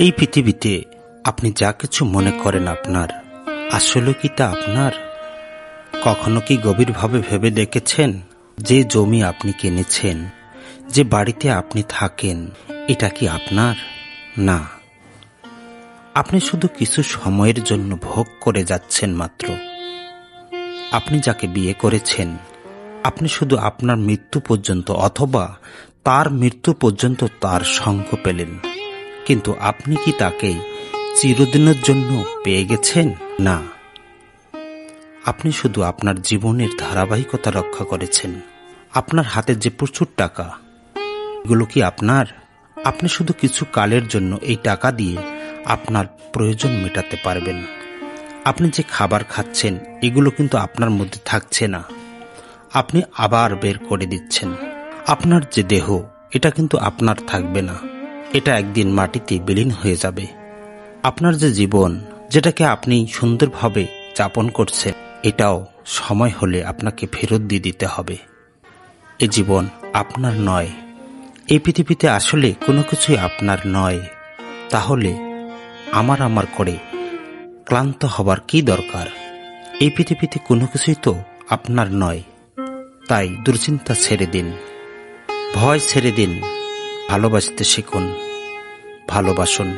এই পৃথিবীতে আপনি যা কিছু মনে করেন আপনার, আসলে কি তা আপনার? কখনো কি গভীরভাবে ভেবে দেখেছেন যে জমি আপনি কিনেছেন, যে বাড়িতে আপনি থাকেন, এটা কি আপনার? না, আপনি শুধু কিছু সময়ের জন্য ভোগ করে যাচ্ছেন মাত্র। আপনি যাকে বিয়ে করেছেন, আপনি শুধু আপনার মৃত্যু পর্যন্ত অথবা তার মৃত্যু পর্যন্ত তার সঙ্গ পেলেন, কিন্তু আপনি কি তাকে চিরদিনের জন্য পেয়ে গেছেন? না, আপনি শুধু আপনার জীবনের ধারাবাহিকতা রক্ষা করেছেন। আপনার হাতে যে প্রচুর টাকা, এগুলো কি আপনার? আপনি শুধু কিছু কালের জন্য এই টাকা দিয়ে আপনার প্রয়োজন মেটাতে পারবেন। আপনি যে খাবার খাচ্ছেন, এগুলো কিন্তু আপনার মধ্যে থাকছে না, আপনি আবার বের করে দিচ্ছেন। আপনার যে দেহ, এটা কিন্তু আপনার থাকবে না, এটা একদিন মাটিতে বিলীন হয়ে যাবে। আপনার যে জীবন, যেটাকে আপনি সুন্দরভাবে যাপন করছেন, এটাও সময় হলে আপনাকে ফেরত দিয়ে দিতে হবে। এই জীবন আপনার নয়। এই পৃথিবীতে আসলে কোনো কিছুই আপনার নয়। তাহলে আমার করে ক্লান্ত হবার কি দরকার? এই পৃথিবীতে কোনো কিছুই তো আপনার নয়। তাই দুশ্চিন্তা ছেড়ে দিন, ভয় ছেড়ে দিন, ভালোবাসতে শিখুন, ভালোবাসুন।